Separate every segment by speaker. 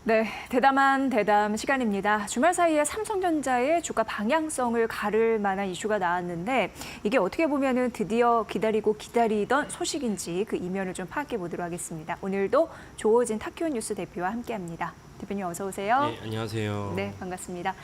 Speaker 1: 네, 대담한 대담 시간입니다. 주말 사이에 삼성전자의 주가 방향성을 가를 만한 이슈가 나왔는데 이게 어떻게 보면은 드디어 기다리고 기다리던 소식인지 그 이면을 좀 파악해 보도록 하겠습니다. 오늘도 조호진 타큐온 뉴스 대표와 함께합니다. 대표님 어서 오세요.
Speaker 2: 네, 안녕하세요.
Speaker 1: 네, 반갑습니다.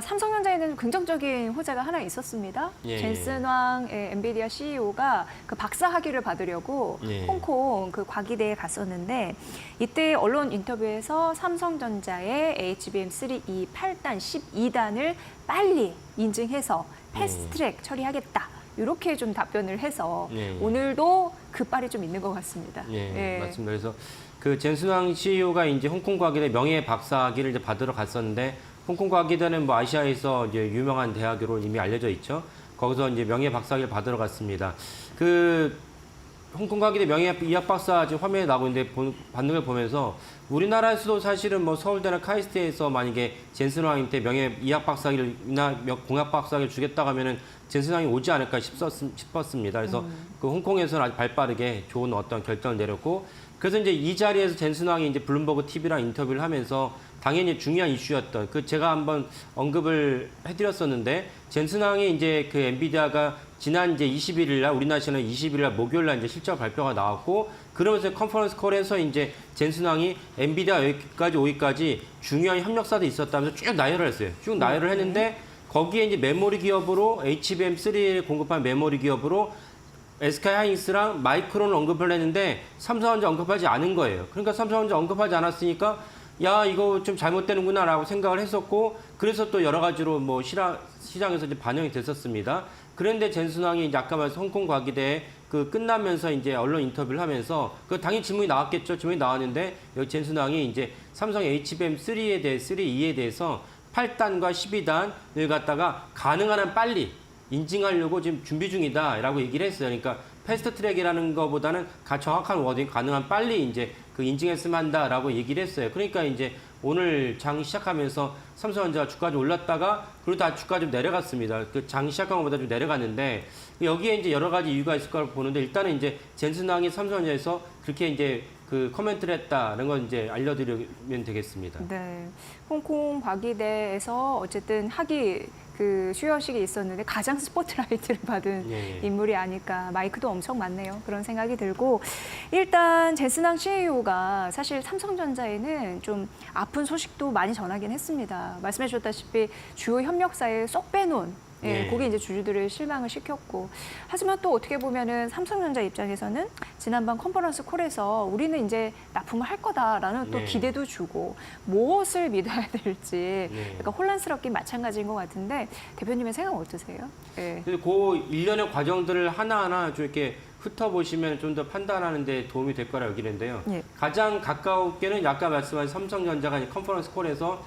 Speaker 1: 삼성전자에는 긍정적인 호재가 하나 있었습니다. 젠슨 황 엔비디아 CEO가 그 박사 학위를 받으려고 홍콩 그 과기대에 갔었는데 이때 언론 인터뷰에서 삼성전자의 HBM3E 8단, 12단을 빨리 인증해서 패스트트랙 처리하겠다. 이렇게 좀 답변을 해서 오늘도 그 빨이 좀 있는 것 같습니다.
Speaker 2: 맞습니다. 그래서 그 젠슨 황 CEO가 이제 홍콩 과기대 명예 박사학위를 이제 받으러 갔었는데 홍콩 과기대는 뭐 아시아에서 이제 유명한 대학으로 이미 알려져 있죠. 거기서 이제 명예 박사학위를 받으러 갔습니다. 그 홍콩 과기대 명예 이학 박사 지금 화면에 나오고 있는데 받는 걸 보면서 우리나라에서도 사실은 뭐 서울대나 카이스트에서 만약에 젠슨 황한테 명예 이학 박사학위나 공학 박사학위를 주겠다고 하면은 젠슨 황이 오지 않을까 싶었습니다. 그래서 그 홍콩에서는 아주 발빠르게 좋은 어떤 결정을 내렸고 그래서 이제 이 자리에서 젠슨 황이 이제 블룸버그 TV랑 인터뷰를 하면서 당연히 중요한 이슈였던 그 제가 한번 언급을 해드렸었는데 젠슨 황이 이제 그 엔비디아가 지난 이제 21일 날 우리나라 시간 21일 날 목요일 날 이제 실적 발표가 나왔고 그러면서 컨퍼런스 콜에서 이제 젠슨 황이 엔비디아 여기까지 오기까지 중요한 협력사도 있었다면서 쭉 나열을 했어요. 쭉 나열을 했는데 거기에 이제 메모리 기업으로 HBM3를 공급한 메모리 기업으로 SK 하이닉스랑 마이크론을 언급을 했는데 삼성전자 언급하지 않은 거예요. 그러니까 삼성전자 언급하지 않았으니까 야 이거 좀 잘못되는구나라고 생각을 했었고 그래서 또 여러 가지로 뭐 시장에서 이제 반영이 됐었습니다. 그런데 젠슨 황이 이제 아까 말씀 홍콩 과기대 그 끝나면서 이제 언론 인터뷰를 하면서 그 당연히 질문이 나왔겠죠. 질문이 나왔는데 여기 젠슨 황이 이제 삼성 HBM3에 대해 3E에 대해서 8단과 12단을 갖다가 가능한 한 빨리 인증하려고 지금 준비 중이다라고 얘기를 했어요. 그러니까 패스트 트랙이라는 것보다는 정확한 워딩 가능한 빨리 이제 그 인증했으면 한다라고 얘기를 했어요. 그러니까 이제 오늘 장 시작하면서 삼성전자 주가 좀 올랐다가 그리고 다 주가 좀 내려갔습니다. 그 장 시작한 것보다 좀 내려갔는데 여기에 이제 여러 가지 이유가 있을 거라고 보는데 일단은 이제 젠슨 황이 삼성전자에서 그렇게 이제 그 코멘트를 했다는 건 이제 알려드리면 되겠습니다.
Speaker 1: 네, 홍콩 과기대에서 어쨌든 학위 그 수여식이 있었는데 가장 스포트라이트를 받은 인물이 아닐까. 마이크도 엄청 많네요. 그런 생각이 들고 일단 젠슨 황 CEO가 사실 삼성전자에는 좀 아픈 소식도 많이 전하긴 했습니다. 말씀해 주셨다시피 주요 협력사에 쏙 빼놓은 그게 이제 주주들을 실망을 시켰고 하지만 또 어떻게 보면은 삼성전자 입장에서는 지난번 컨퍼런스 콜에서 우리는 이제 납품을 할 거다라는 또 기대도 주고 무엇을 믿어야 될지 약간 혼란스럽긴 마찬가지인 것 같은데 대표님의 생각은 어떠세요?
Speaker 2: 그래서 그 일련의 과정들을 하나하나 좀 이렇게 훑어보시면 좀 더 판단하는 데 도움이 될 거라 여기는데요. 가장 가까우게는 아까 말씀하신 삼성전자가 컨퍼런스 콜에서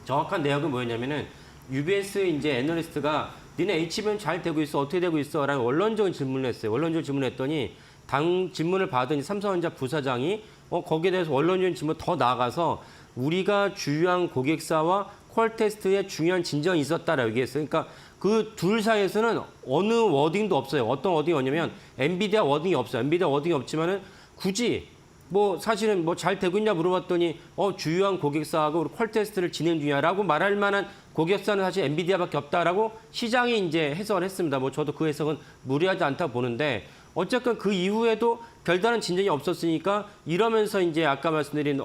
Speaker 2: 정확한 내역은 뭐였냐면은 UBS 이제 애널리스트가 니네 HBM 잘 되고 있어 어떻게 되고 있어? 라는 원론적인 질문을 했어요. 원론적인 질문을 했더니 당 질문을 받은 삼성전자 부사장이 거기에 대해서 원론적인 질문 더 나아가서 우리가 주요한 고객사와 퀄 테스트에 중요한 진전이 있었다라고 얘기했어요. 그러니까 그 둘 사이에서는 어느 워딩도 없어요. 어떤 워딩이 뭐냐면 엔비디아 워딩이 없어요. 엔비디아 워딩이 없지만은 굳이 뭐 사실은 뭐 잘 되고 있냐 물어봤더니 주요한 고객사하고 퀄 테스트를 진행 중이야라고 말할 만한 고객사는 사실 엔비디아밖에 없다라고 시장이 이제 해석을 했습니다. 뭐 저도 그 해석은 무리하지 않다 보는데 어쨌건 그 이후에도 별다른 진전이 없었으니까 이러면서 이제 아까 말씀드린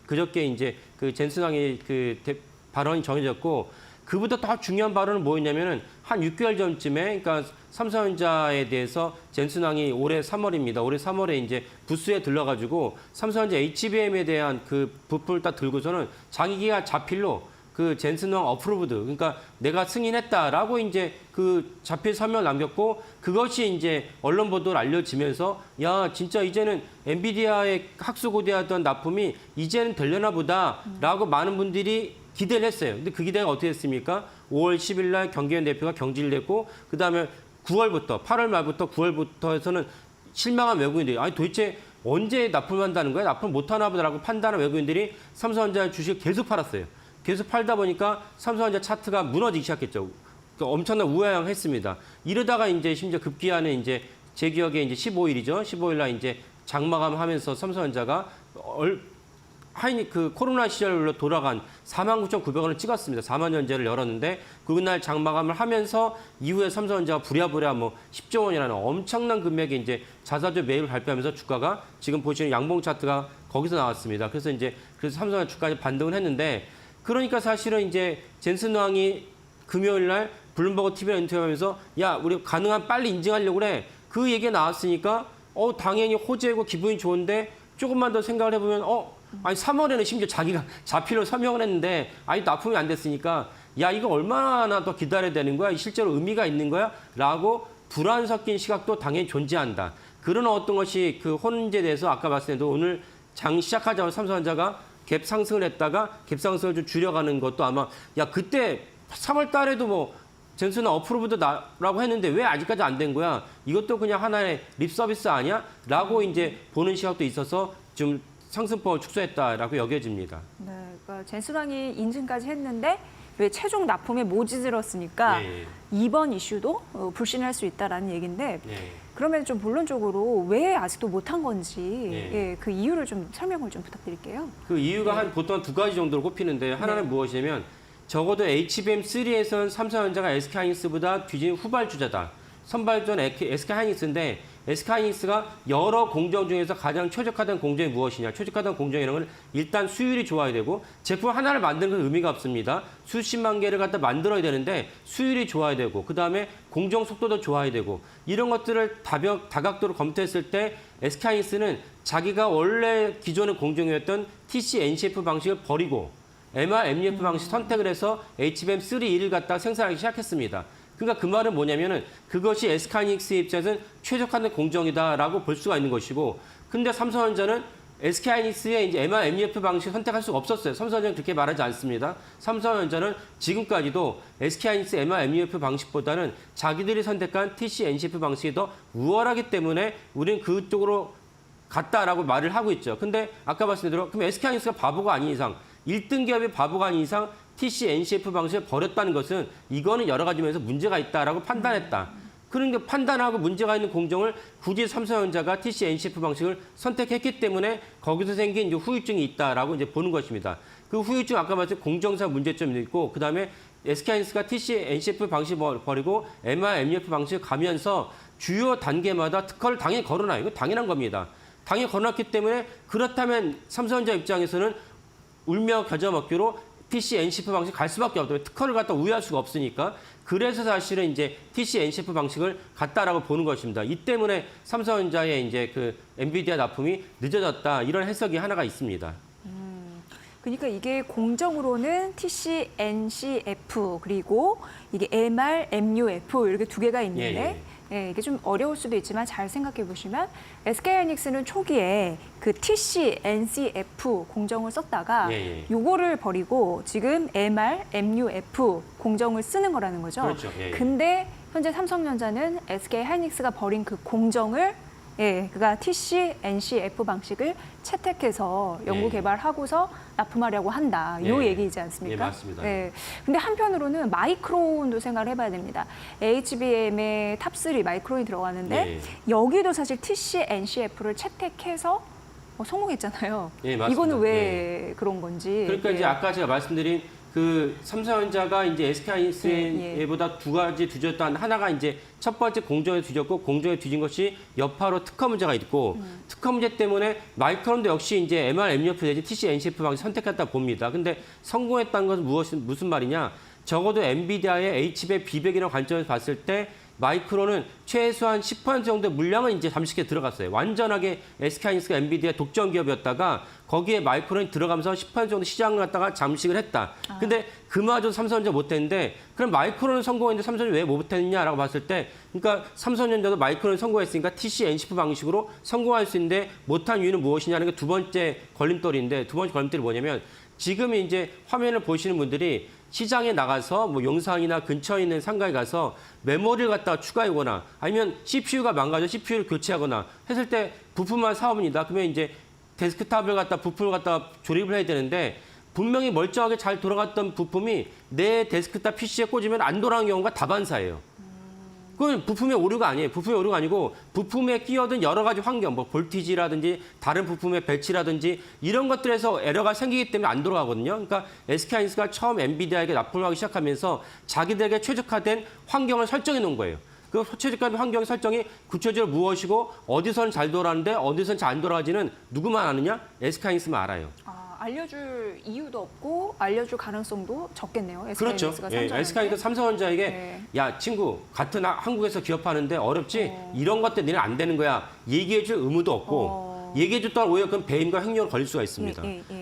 Speaker 2: 그저께 이제 그 젠슨 황의 그 발언이 정해졌고 그보다 더 중요한 발언은 뭐였냐면은 한 6개월 전쯤에 그러니까 삼성전자에 대해서 젠슨 황이 올해 3월입니다. 올해 3월에 이제 부스에 들러가지고 삼성전자 HBM에 대한 그 부품을 딱 들고서는 자기가 자필로 그 젠슨 황 어프로브드 그러니까 내가 승인했다라고 이제 그 자필 서명을 남겼고 그것이 이제 언론 보도로 알려지면서 야 진짜 이제는 엔비디아의 학수고대하던 납품이 이제는 되려나 보다라고 많은 분들이 기대를 했어요. 근데 그 기대가 어떻게 됐습니까? 5월 10일 날 경기현 대표가 경질됐고 그다음에 9월부터 8월 말부터 9월부터 해서는 실망한 외국인들이 아니 도대체 언제 납품한다는 거야? 납품 못하나 보다라고 판단한 외국인들이 삼성전자 주식을 계속 팔았어요. 계속 팔다 보니까 삼성전자 차트가 무너지기 시작했죠. 그러니까 엄청난 우하향했습니다. 이러다가 이제 심지어 급기야는 이제 제 기억에 이제 15일이죠. 15일 날 이제 장마감하면서 삼성전자가 그 코로나 시절로 돌아간 49,900원을 찍었습니다. 4만 연재를 열었는데 그날 장마감을 하면서 이후에 삼성전자가 부랴부랴 뭐 10조 원이라는 엄청난 금액의 이제 자사주 매입을 발표하면서 주가가 지금 보시는 양봉 차트가 거기서 나왔습니다. 그래서 삼성전자 주가가 반등을 했는데 그러니까 사실은 이제 젠슨 왕이 금요일 날 블룸버그 TV에 인터뷰하면서 야, 우리 가능한 빨리 인증하려고 그래. 그 얘기가 나왔으니까 당연히 호재고 기분이 좋은데 조금만 더 생각을 해보면 아니 3월에는 심지어 자기가 자필로 서명을 했는데 아직 납품이 안 됐으니까 야 이거 얼마나 더 기다려야 되는 거야? 실제로 의미가 있는 거야? 라고 불안 섞인 시각도 당연히 존재한다. 그런 어떤 것이 그 혼재에 대해서 아까 봤을 때도 오늘 장 시작하자마자 삼성전자가 갭 상승을 했다가 갭 상승을 좀 줄여가는 것도 아마 야 그때 3월 달에도 뭐 젠슨은 어프로브도 나라고 했는데 왜 아직까지 안 된 거야? 이것도 그냥 하나의 립 서비스 아니야? 라고 이제 보는 시각도 있어서 좀 상승폭을 축소했다라고 여겨집니다.
Speaker 1: 네, 그러니까 젠슨왕이 인증까지 했는데 왜 최종 납품에 모질었으니까 이번 이슈도 불신할 수 있다라는 얘기인데 그러면 좀 본론적으로 왜 아직도 못한 건지 그 이유를 좀 설명을 좀 부탁드릴게요.
Speaker 2: 그 이유가 보통 두 가지 정도로 꼽히는데 하나는 무엇이냐면 적어도 HBM3에서는 삼성전자가 SK하이닉스보다 뒤진 후발주자다. 선발주자는 SK하이닉스인데 SK하이닉스가 여러 공정 중에서 가장 최적화된 공정이 무엇이냐. 최적화된 공정이라는 건 일단 수율이 좋아야 되고 제품 하나를 만드는 건 의미가 없습니다. 수십만 개를 갖다 만들어야 되는데 수율이 좋아야 되고 그다음에 공정 속도도 좋아야 되고 이런 것들을 다각도로 검토했을 때 SK하이닉스는 자기가 원래 기존의 공정이었던 TC NCF 방식을 버리고 MR, MUF 방식 선택을 해서 HBM3E를 갖다 생산하기 시작했습니다. 그러니까 그 말은 뭐냐면은 그것이 SK하이닉스의 입장에서는 최적화된 공정이다라고 볼 수가 있는 것이고, 근데 삼성전자는 SK하이닉스의 이제 MR, MUF 방식을 선택할 수가 없었어요. 삼성전자는 그렇게 말하지 않습니다. 삼성전자는 지금까지도 SK하이닉스 MR, MUF 방식보다는 자기들이 선택한 TC, NCF 방식이 더 우월하기 때문에 우리는 그쪽으로 갔다라고 말을 하고 있죠. 근데 아까 말씀드린 대로 그럼 SK하이닉스가 바보가 아닌 이상 1등 기업이 바보가 아닌 이상 TC, NCF 방식을 버렸다는 것은 이거는 여러 가지 면에서 문제가 있다라고 판단했다. 그러니까 판단하고 문제가 있는 공정을 굳이 삼성전자가 TC, NCF 방식을 선택했기 때문에 거기서 생긴 이제 후유증이 있다라고 이제 보는 것입니다. 그 후유증 아까 말씀 공정상 문제점이 있고 그다음에 SK하이닉스가 TC, NCF 방식 버리고 MR, MUF 방식을 가면서 주요 단계마다 특허를 당연히 걸어놔요. 이거 당연한 겁니다. 당연히 걸어놨기 때문에 그렇다면 삼성전자 입장에서는 울며 겨자 먹기로 TC, NCF 방식 갈 수밖에 없다. 특허를 갖다 우회할 수가 없으니까. 그래서 사실은 이제 TC, NCF 방식을 갔다라고 보는 것입니다. 이 때문에 삼성전자의 이제 그 엔비디아 납품이 늦어졌다. 이런 해석이 하나가 있습니다.
Speaker 1: 그러니까 이게 공정으로는 TC, NCF 그리고 이게 MR, MUF 이렇게 두 개가 있는데 이게 좀 어려울 수도 있지만 잘 생각해 보시면 SK하이닉스는 초기에 그 TC, NCF 공정을 썼다가 요거를 버리고 지금 MR, MUF 공정을 쓰는 거라는 거죠.
Speaker 2: 그렇죠.
Speaker 1: 근데 현재 삼성전자는 SK하이닉스가 버린 그 공정을 그러니까 TC, NCF 방식을 채택해서 연구 개발하고서 납품하려고 한다. 이 얘기이지 않습니까?
Speaker 2: 맞습니다.
Speaker 1: 근데 한편으로는 마이크론도 생각을 해봐야 됩니다. HBM의 탑3 마이크론이 들어가는데 여기도 사실 TC, NCF를 채택해서 성공했잖아요.
Speaker 2: 맞습니다.
Speaker 1: 이거는 왜 그런 건지.
Speaker 2: 그러니까 이제 아까 제가 말씀드린 그 삼성전자가 이제 SK하이닉스보다 두 가지 뒤졌던 하나가 이제 첫 번째 공정에 뒤졌고 공정에 뒤진 것이 여파로 특허 문제가 있고 특허 문제 때문에 마이크론도 역시 이제 MR, MUF 내지 TC, NCF 방식 선택했다 봅니다. 근데 성공했다는 것은 무슨 말이냐? 적어도 엔비디아의 H백, B백이라는 관점에서 봤을 때 마이크론은 최소한 10% 정도의 물량은 이제 잠식에 들어갔어요. 완전하게 SK하이닉스가 엔비디아 독점 기업이었다가 거기에 마이크론이 들어가면서 10% 정도 시장을 갖다가 잠식을 했다. 근데 그마저 삼성전자 못했는데 그럼 마이크론은 성공했는데 삼성전자 왜 못했느냐라고 봤을 때 그러니까 삼성전자도 마이크론이 성공했으니까 TC, NCF 방식으로 성공할 수 있는데 못한 이유는 무엇이냐는 게 두 번째 걸림돌인데 두 번째 걸림돌이 뭐냐면 지금 이제 화면을 보시는 분들이 시장에 나가서 뭐 용산이나 근처에 있는 상가에 가서 메모리를 갖다가 추가하거나 아니면 CPU가 망가져 CPU를 교체하거나 했을 때 부품만 사옵니다. 그러면 이제 데스크탑을 갖다 부품을 갖다 조립을 해야 되는데 분명히 멀쩡하게 잘 돌아갔던 부품이 내 데스크탑 PC에 꽂으면 안 돌아가는 경우가 다반사예요. 그건 부품의 오류가 아니에요. 부품의 오류가 아니고 부품에 끼어든 여러 가지 환경, 뭐 볼티지라든지 다른 부품의 배치라든지 이런 것들에서 에러가 생기기 때문에 안 돌아가거든요. 그러니까 SK하이닉스가 처음 엔비디아에게 납품을 하기 시작하면서 자기들에게 최적화된 환경을 설정해 놓은 거예요. 그 최적화된 환경 설정이 구체적으로 무엇이고 어디서는 잘 돌아가는데 어디서는 잘 안 돌아가지는 누구만 아느냐? SK하이닉스만 알아요.
Speaker 1: 알려줄 이유도 없고 알려줄 가능성도 적겠네요.
Speaker 2: 그렇죠.
Speaker 1: SK하이닉스가
Speaker 2: SK하이닉스 삼성전자에게
Speaker 1: 네.
Speaker 2: 야 친구 같은 한국에서 기업하는데 어렵지? 이런 것들 니는 안 되는 거야. 얘기해줄 의무도 없고 얘기해줬다가 오히려 그건 배임과 횡령을 걸릴 수가 있습니다.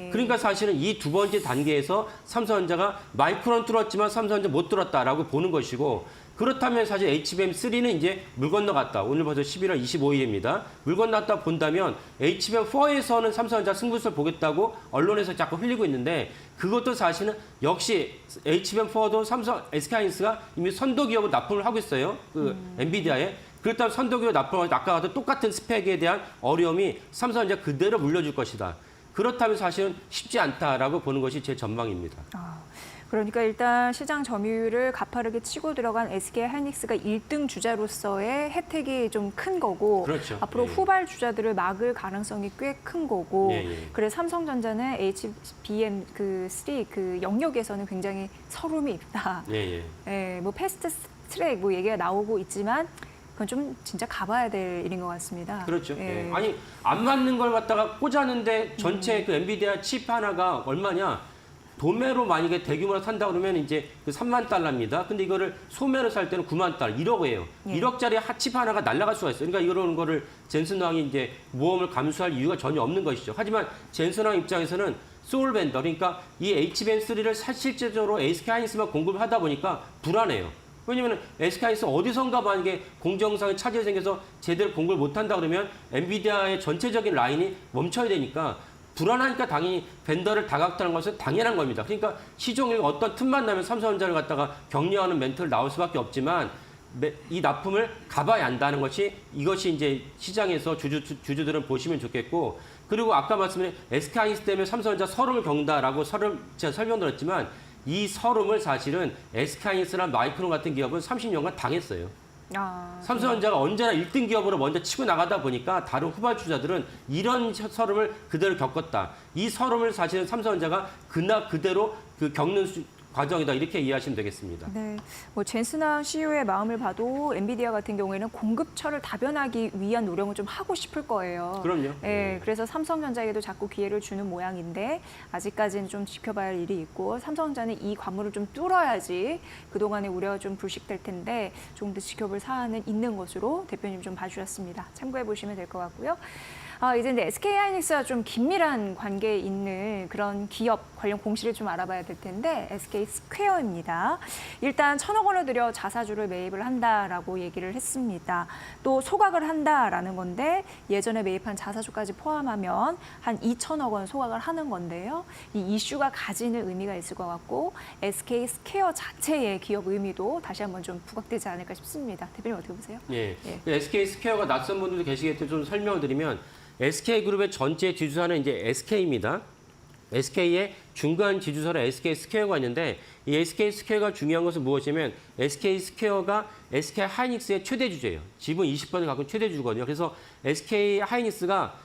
Speaker 2: 그러니까 사실은 이 두 번째 단계에서 삼성전자가 마이크론 뚫었지만 삼성전자 못 뚫었다라고 보는 것이고 그렇다면 사실 HBM3는 이제 물 건너갔다. 오늘 벌써 11월 25일입니다. 물 건너갔다 본다면 HBM4에서는 삼성전자 승부수를 보겠다고 언론에서 자꾸 흘리고 있는데 그것도 사실은 역시 HBM4도 삼성 SK하이닉스가 이미 선도 기업으로 납품을 하고 있어요. 그 엔비디아에. 그렇다면 선도 기업 납품을 아까 같은 똑같은 스펙에 대한 어려움이 삼성전자 그대로 물려줄 것이다. 그렇다면 사실은 쉽지 않다라고 보는 것이 제 전망입니다.
Speaker 1: 그러니까 일단 시장 점유율을 가파르게 치고 들어간 SK하이닉스가 1등 주자로서의 혜택이 좀 큰 거고
Speaker 2: 그렇죠.
Speaker 1: 앞으로 후발 주자들을 막을 가능성이 꽤 큰 거고 그래서 삼성전자는 HBM3 그 영역에서는 굉장히 서름이 있다. 뭐 패스트 트랙 뭐 얘기가 나오고 있지만 그건 좀 진짜 가봐야 될 일인 것 같습니다.
Speaker 2: 그렇죠. 아니 안 맞는 걸 갖다가 꽂았는데 전체 그 엔비디아 칩 하나가 얼마냐? 도매로 만약에 대규모로 산다 그러면 이제 그 3만 달러입니다. 근데 이거를 소매로 살 때는 9만 달러, 1억이에요. 1억짜리 칩 하나가 날아갈 수가 있어요. 그러니까 이런 거를 젠슨왕이 이제 모험을 감수할 이유가 전혀 없는 것이죠. 하지만 젠슨왕 입장에서는 소울 벤더, 그러니까 이 HBM3를 실질적으로 SK하이닉스만 공급을 하다 보니까 불안해요. 왜냐면 SK하이닉스 어디선가 만약에 공정상의 차질이 생겨서 제대로 공급을 못한다 그러면 엔비디아의 전체적인 라인이 멈춰야 되니까 불안하니까 당연히 벤더를 다각화하는 것은 당연한 겁니다. 그러니까 시종일 어떤 틈만 나면 삼성전자를 갖다가 격려하는 멘트를 나올 수밖에 없지만 이 납품을 가봐야 한다는 것이 이것이 이제 시장에서 주주들은 보시면 좋겠고 그리고 아까 말씀드린 SK하이닉스 때문에 삼성전자 서름을 겪는다라고 제가 설명드렸지만 이 서름을 사실은 SK하이닉스나 마이크론 같은 기업은 30년간 당했어요. 삼성전자가 언제나 1등 기업으로 먼저 치고 나가다 보니까 다른 후발 주자들은 이런 서름을 그대로 겪었다. 이 서름을 사실은 삼성전자가 그대로 겪는 과정이다. 이렇게 이해하시면 되겠습니다.
Speaker 1: 네, 뭐 젠슨왕 CEO의 마음을 봐도 엔비디아 같은 경우에는 공급처를 다변하기 위한 노력을 좀 하고 싶을 거예요.
Speaker 2: 그럼요.
Speaker 1: 그래서 삼성전자에게도 자꾸 기회를 주는 모양인데 아직까지는 좀 지켜봐야 할 일이 있고 삼성전자는 이 관문을 좀 뚫어야지 그동안의 우려가 좀 불식될 텐데 조금 더 지켜볼 사안은 있는 것으로 대표님 좀 봐주셨습니다. 참고해 보시면 될 것 같고요. 이제 SK하이닉스와 좀 긴밀한 관계에 있는 그런 기업 관련 공시를 좀 알아봐야 될 텐데 SK 스퀘어입니다. 일단 1,000억 원을 들여 자사주를 매입을 한다라고 얘기를 했습니다. 또 소각을 한다라는 건데 예전에 매입한 자사주까지 포함하면 한 2,000억 원 소각을 하는 건데요. 이 이슈가 가지는 의미가 있을 것 같고 SK 스퀘어 자체의 기업 의미도 다시 한번 좀 부각되지 않을까 싶습니다. 대표님 어떻게 보세요?
Speaker 2: SK 스퀘어가 낯선 분들도 계시겠지만 좀 설명을 드리면 SK그룹의 전체 지주사는 이제 SK입니다. SK의 중간 지주사로 SK 스퀘어가 있는데 이 SK 스퀘어가 중요한 것은 무엇이냐면 SK 스퀘어가 SK 하이닉스의 최대 주주예요. 지분 20%를 갖고 최대 주주거든요. 그래서 SK 하이닉스가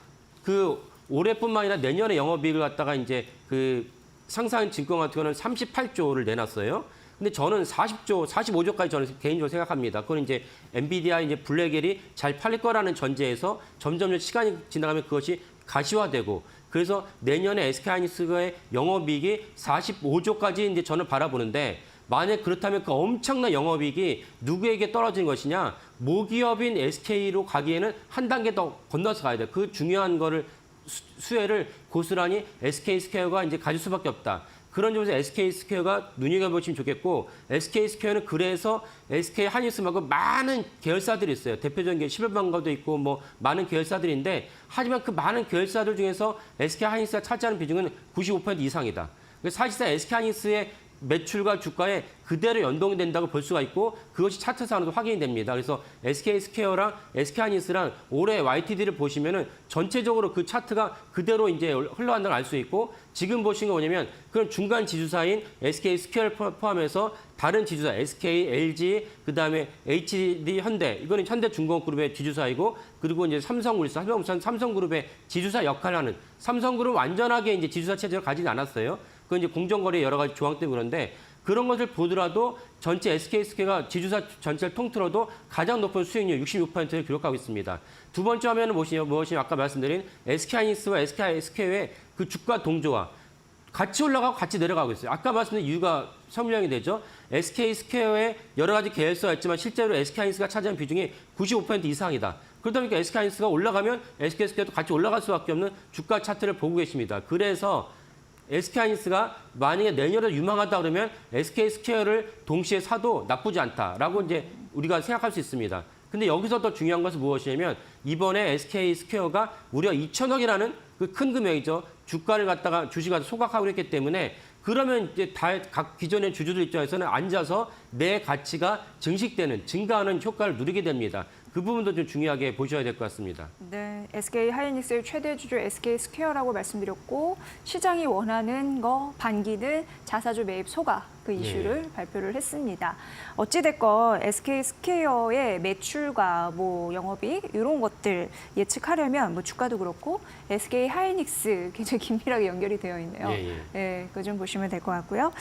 Speaker 2: 그 올해뿐만 아니라 내년에 영업이익을 갖다가 이제 그 상장 증권 같은 거는 38조를 내놨어요. 근데 저는 40조, 45조까지 저는 개인적으로 생각합니다. 그건 이제 엔비디아 이제 블랙엘이 잘 팔릴 거라는 전제에서 점점 시간이 지나가면 그것이 가시화되고 그래서 내년에 SK하이닉스의 영업이익이 45조까지 이제 저는 바라보는데 만약 그렇다면 그 엄청난 영업이익이 누구에게 떨어지는 것이냐? 모기업인 SK로 가기에는 한 단계 더 건너서 가야 돼요. 그 중요한 거를 수혜를 고스란히 SK 스퀘어가 이제 가질 수밖에 없다. 그런 점에서 SK 스퀘어가 눈여겨보시면 좋겠고 SK 스퀘어는 그래서 SK 하이닉스 말고 많은 계열사들이 있어요. 대표적인 게 11번가도 있고 뭐 많은 계열사들인데 하지만 그 많은 계열사들 중에서 SK 하이닉스가 차지하는 비중은 95% 이상이다. 사실상 SK 하이닉스의 매출과 주가에 그대로 연동이 된다고 볼 수가 있고 그것이 차트상으로도 확인이 됩니다. 그래서 SK스퀘어랑 SK하이닉스랑 올해 YTD를 보시면은 전체적으로 그 차트가 그대로 이제 흘러간다는 걸 알 수 있고 지금 보신 거 뭐냐면 그런 중간 지주사인 SK스퀘어를 포함해서 다른 지주사 SK, LG, 그다음에 HD 현대 이거는 현대중공업그룹의 지주사이고 그리고 이제 삼성물산, 삼성그룹의 지주사 역할을 하는 삼성그룹 완전하게 이제 지주사 체제를 가지진 않았어요. 그건 이제 공정거래 여러 가지 조항 때문에 그런데 그런 것을 보더라도 전체 SK스퀘어가 지주사 전체를 통틀어도 가장 높은 수익률 66%를 기록하고 있습니다. 두 번째 화면은 무엇이냐 아까 말씀드린 SK하이닉스와 SK스퀘어의 그 주가 동조화 같이 올라가고 같이 내려가고 있어요. 아까 말씀드린 이유가 설명이 되죠. SK스퀘어의 여러 가지 계열사가 있지만 실제로 SK하이닉스가 차지하는 비중이 95% 이상이다. 그러다 보니까 SK하이닉스가 올라가면 SK스퀘어도 같이 올라갈 수밖에 없는 주가 차트를 보고 계십니다. 그래서 SK하이닉스가 만약에 내년에 유망하다 그러면 SK스퀘어를 동시에 사도 나쁘지 않다라고 이제 우리가 생각할 수 있습니다. 근데 여기서 더 중요한 것은 무엇이냐면 이번에 SK스퀘어가 무려 2천억이라는 그 큰 금액이죠. 주가를 갖다가 주식을 소각하고 있기 때문에 그러면 이제 각 기존의 주주들 입장에서는 앉아서 내 가치가 증식되는, 증가하는 효과를 누리게 됩니다. 그 부분도 좀 중요하게 보셔야 될 것 같습니다.
Speaker 1: 네, SK하이닉스의 최대 주주 SK스퀘어라고 말씀드렸고 시장이 원하는 거 반기는 자사주 매입 소각 그 이슈를 발표를 했습니다. 어찌됐건 SK스퀘어의 매출과 뭐 영업이익 이런 것들 예측하려면 뭐 주가도 그렇고 SK하이닉스 굉장히 긴밀하게 연결이 되어 있네요. 네, 그거 좀 보시면 될 것 같고요.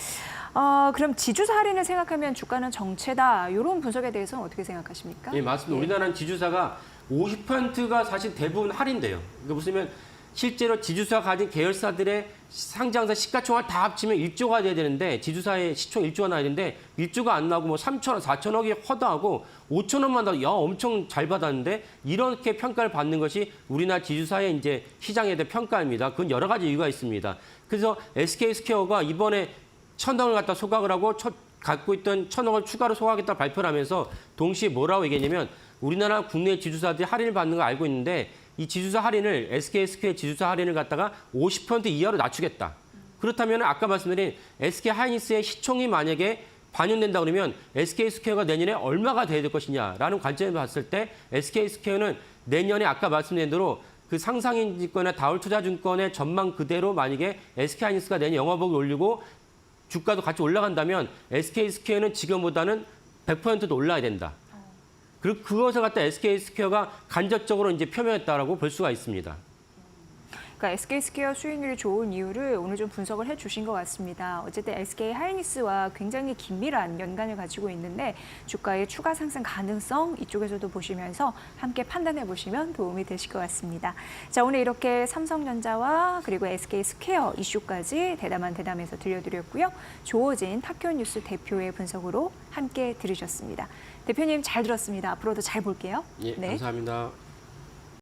Speaker 1: 그럼 지주사 할인을 생각하면 주가는 정체다. 이런 분석에 대해서는 어떻게 생각하십니까?
Speaker 2: 예, 맞습니다. 우리나라는 지주사가 50%가 사실 대부분 할인돼요. 그러니까 무슨 실제로 지주사가 가진 계열사들의 상장사 시가총액 다 합치면 1조가 돼야 되는데 지주사의 시총 1조가 나야 되는데 1조가 안 나오고 뭐 3천억, 4천억이 허다하고 5천억만 더 엄청 잘 받았는데 이렇게 평가를 받는 것이 우리나라 지주사의 이제 시장에 대한 평가입니다. 그건 여러 가지 이유가 있습니다. 그래서 SK스퀘어가 이번에 1,000억을 갖다 소각을 하고 갖고 있던 1,000억을 추가로 소각하겠다 발표를 하면서 동시에 뭐라고 얘기했냐면 우리나라 국내 지주사들이 할인을 받는 걸 알고 있는데 이 지주사 할인을 SK스퀘어 지주사 할인을 갖다가 50% 이하로 낮추겠다. 그렇다면 아까 말씀드린 SK하이닉스의 시총이 만약에 반영된다 그러면 SK스퀘어가 내년에 얼마가 돼야 될 것이냐라는 관점에서 봤을 때 SK스퀘어는 내년에 아까 말씀드린 대로 그 상상인증권이나 다울투자증권의 전망 그대로 만약에 SK하이닉스가 내년 영업이익을 올리고 주가도 같이 올라간다면 SK스퀘어는 지금보다는 100%도 올라야 된다. 그리고 그것을 갖다 SK스퀘어가 간접적으로 이제 표명했다라고 볼 수가 있습니다.
Speaker 1: 그러니까 SK스퀘어 수익률이 좋은 이유를 오늘 좀 분석을 해주신 것 같습니다. 어쨌든 SK하이닉스와 굉장히 긴밀한 연관을 가지고 있는데 주가의 추가 상승 가능성 이쪽에서도 보시면서 함께 판단해 보시면 도움이 되실 것 같습니다. 자, 오늘 이렇게 삼성전자와 그리고 SK스퀘어 이슈까지 대담에서 들려드렸고요. 조호진 타쿄뉴스 대표의 분석으로 함께 들으셨습니다. 대표님 잘 들었습니다. 앞으로도 잘 볼게요.
Speaker 2: 예,
Speaker 1: 네.
Speaker 2: 감사합니다.